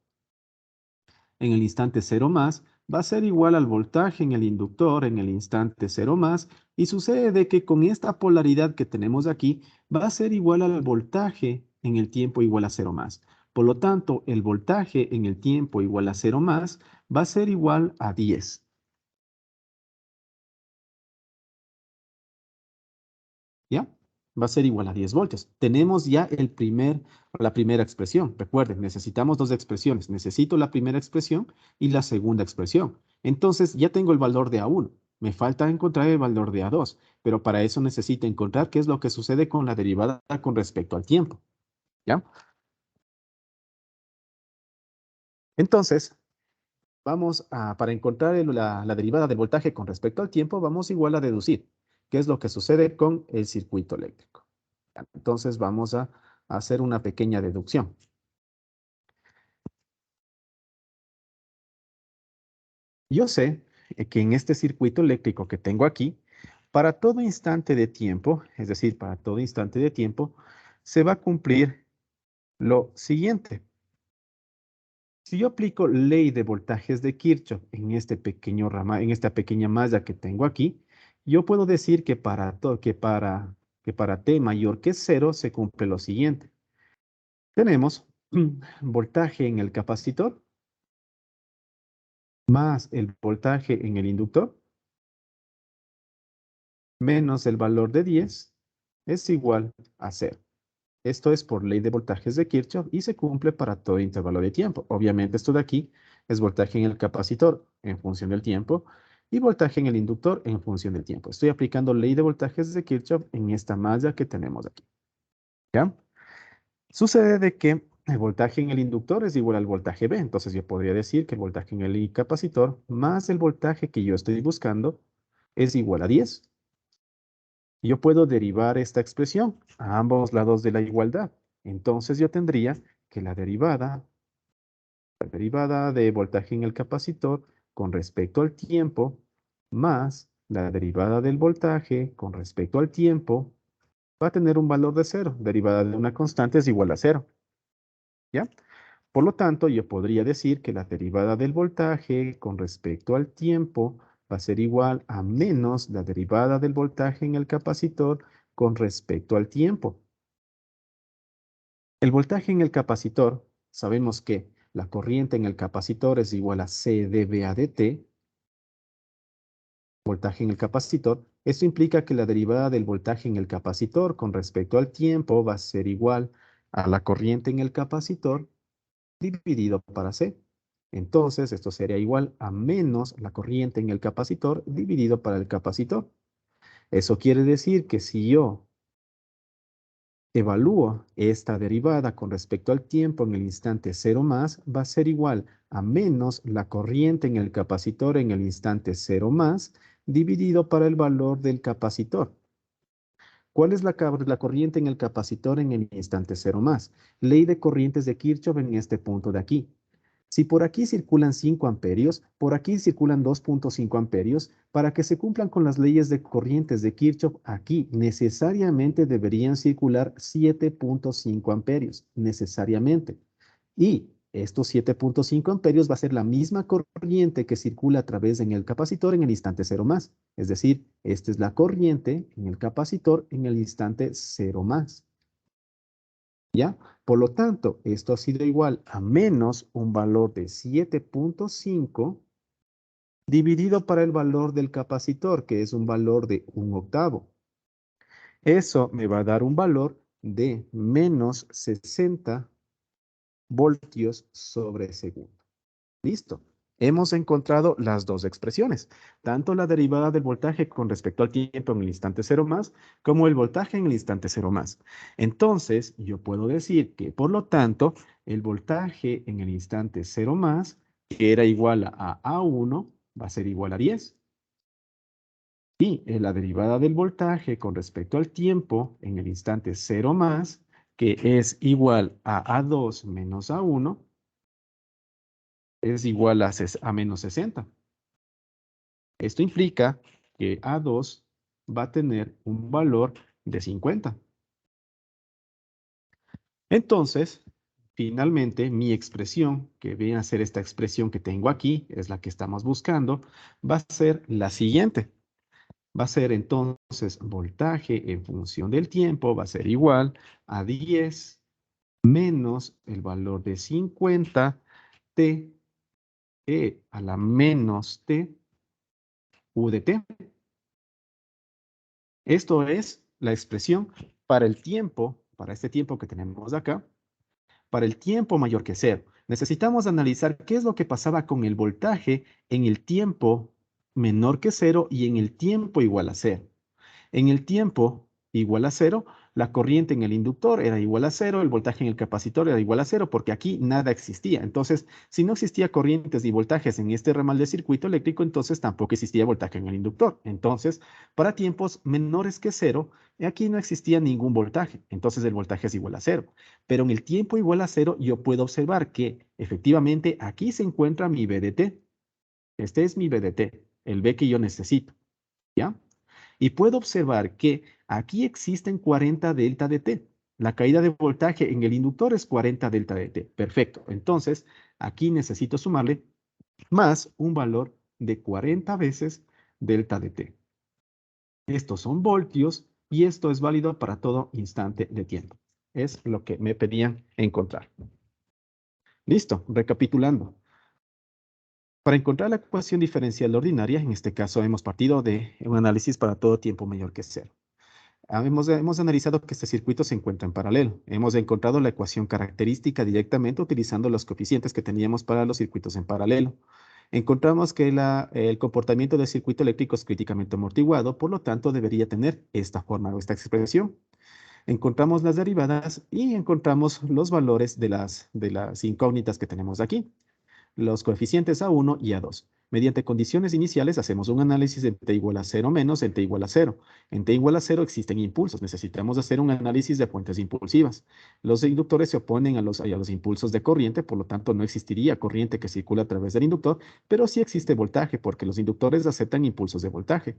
[SPEAKER 1] en el instante 0 más va a ser igual al voltaje en el inductor en el instante 0 más, y sucede de que con esta polaridad que tenemos aquí va a ser igual al voltaje en el tiempo igual a 0 más. Por lo tanto, el voltaje en el tiempo igual a 0 más va a ser igual a 10. ¿Ya? Va a ser igual a 10 voltios. Tenemos ya la primera expresión. Recuerden, necesitamos dos expresiones. Necesito la primera expresión y la segunda expresión. Entonces, ya tengo el valor de A1. Me falta encontrar el valor de A2, pero para eso necesito encontrar qué es lo que sucede con la derivada con respecto al tiempo. ¿Ya? Entonces, para encontrar la derivada del voltaje con respecto al tiempo, vamos igual a deducir qué es lo que sucede con el circuito eléctrico. Entonces vamos a hacer una pequeña deducción. Yo sé que en este circuito eléctrico que tengo aquí, para todo instante de tiempo, es decir, para todo instante de tiempo, se va a cumplir lo siguiente. Si yo aplico ley de voltajes de Kirchhoff en en esta pequeña malla que tengo aquí, yo puedo decir que para t mayor que 0 se cumple lo siguiente. Tenemos voltaje en el capacitor más el voltaje en el inductor menos el valor de 10 es igual a 0. Esto es por ley de voltajes de Kirchhoff y se cumple para todo intervalo de tiempo. Obviamente esto de aquí es voltaje en el capacitor en función del tiempo y voltaje en el inductor en función del tiempo. Estoy aplicando ley de voltajes de Kirchhoff en esta malla que tenemos aquí. ¿Ya? Sucede de que el voltaje en el inductor es igual al voltaje B. Entonces yo podría decir que el voltaje en el capacitor más el voltaje que yo estoy buscando es igual a 10. Yo puedo derivar esta expresión a ambos lados de la igualdad. Entonces yo tendría que la derivada de voltaje en el capacitor con respecto al tiempo más la derivada del voltaje con respecto al tiempo va a tener un valor de 0. Derivada de una constante es igual a 0. ¿Ya? Por lo tanto, yo podría decir que la derivada del voltaje con respecto al tiempo va a ser igual a menos la derivada del voltaje en el capacitor con respecto al tiempo. El voltaje en el capacitor, sabemos que la corriente en el capacitor es igual a C dV a dt, voltaje en el capacitor. Esto implica que la derivada del voltaje en el capacitor con respecto al tiempo va a ser igual a la corriente en el capacitor dividido para C. Entonces, esto sería igual a menos la corriente en el capacitor dividido para el capacitor. Eso quiere decir que si yo evalúo esta derivada con respecto al tiempo en el instante 0 más, va a ser igual a menos la corriente en el capacitor en el instante 0 más dividido para el valor del capacitor. ¿Cuál es la corriente en el capacitor en el instante 0 más? Ley de corrientes de Kirchhoff en este punto de aquí. Si por aquí circulan 5 amperios, por aquí circulan 2.5 amperios, para que se cumplan con las leyes de corrientes de Kirchhoff, aquí necesariamente deberían circular 7.5 amperios, necesariamente. Y estos 7.5 amperios va a ser la misma corriente que circula a través en el capacitor en el instante 0 más. Es decir, esta es la corriente en el capacitor en el instante 0 más. ¿Ya? Por lo tanto, esto ha sido igual a menos un valor de 7.5 dividido para el valor del capacitor, que es un valor de 1/8. Eso me va a dar un valor de menos 60 voltios sobre segundo. Listo. Hemos encontrado las dos expresiones, tanto la derivada del voltaje con respecto al tiempo en el instante cero más, como el voltaje en el instante cero más. Entonces, yo puedo decir que, por lo tanto, el voltaje en el instante cero más, que era igual a A1, va a ser igual a 10. Y la derivada del voltaje con respecto al tiempo en el instante cero más, que es igual a A2 menos A1, es igual a menos 60. Esto implica que A2 va a tener un valor de 50. Entonces, finalmente, mi expresión, que viene a ser esta expresión que tengo aquí, es la que estamos buscando, va a ser la siguiente. Va a ser entonces voltaje en función del tiempo, va a ser igual a 10 menos el valor de 50 t e a la menos t u de t. Esto es la expresión para el tiempo, para este tiempo que tenemos acá, para el tiempo mayor que cero. Necesitamos analizar qué es lo que pasaba con el voltaje en el tiempo menor que cero y en el tiempo igual a cero. En el tiempo igual a cero, la corriente en el inductor era igual a cero, el voltaje en el capacitor era igual a cero, porque aquí nada existía. Entonces, si no existía corrientes y voltajes en este ramal de circuito eléctrico, entonces tampoco existía voltaje en el inductor. Entonces, para tiempos menores que cero, aquí no existía ningún voltaje. Entonces, el voltaje es igual a cero. Pero en el tiempo igual a cero, yo puedo observar que efectivamente aquí se encuentra mi VDT. Este es mi VDT, el V que yo necesito. ¿Ya? Y puedo observar que aquí existen 40 delta de T. La caída de voltaje en el inductor es 40 delta de T. Perfecto. Entonces, aquí necesito sumarle más un valor de 40 veces delta de T. Estos son voltios y esto es válido para todo instante de tiempo. Es lo que me pedían encontrar. Listo, recapitulando. Para encontrar la ecuación diferencial ordinaria, en este caso hemos partido de un análisis para todo tiempo mayor que cero. Hemos analizado que este circuito se encuentra en paralelo. Hemos encontrado la ecuación característica directamente utilizando los coeficientes que teníamos para los circuitos en paralelo. Encontramos que el comportamiento del circuito eléctrico es críticamente amortiguado, por lo tanto debería tener esta forma o esta expresión. Encontramos las derivadas y encontramos los valores de las incógnitas que tenemos aquí, los coeficientes A1 y A2. Mediante condiciones iniciales hacemos un análisis en t igual a 0 menos en t igual a 0. En t igual a 0 existen impulsos. Necesitamos hacer un análisis de fuentes impulsivas. Los inductores se oponen a los impulsos de corriente, por lo tanto no existiría corriente que circula a través del inductor, pero sí existe voltaje porque los inductores aceptan impulsos de voltaje.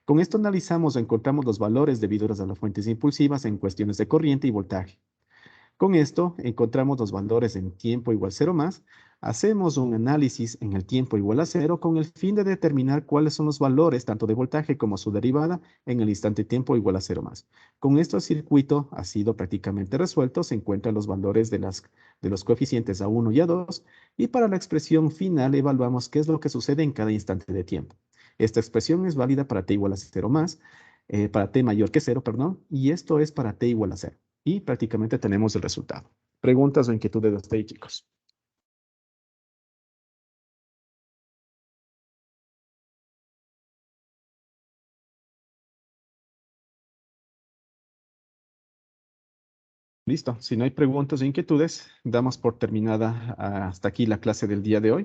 [SPEAKER 1] Con esto analizamos o encontramos los valores debidos a las fuentes impulsivas en cuestiones de corriente y voltaje. Con esto encontramos los valores en tiempo igual 0 más. Hacemos un análisis en el tiempo igual a 0 con el fin de determinar cuáles son los valores tanto de voltaje como su derivada en el instante tiempo igual a 0 más. Con esto el circuito ha sido prácticamente resuelto. Se encuentran los valores de los coeficientes A1 y A2 y para la expresión final evaluamos qué es lo que sucede en cada instante de tiempo. Esta expresión es válida para t igual a 0 más, para t mayor que 0, perdón, y esto es para t igual a 0. Y prácticamente tenemos el resultado. ¿Preguntas o inquietudes de ustedes, chicos? Listo. Si no hay preguntas o inquietudes, damos por terminada hasta aquí la clase del día de hoy.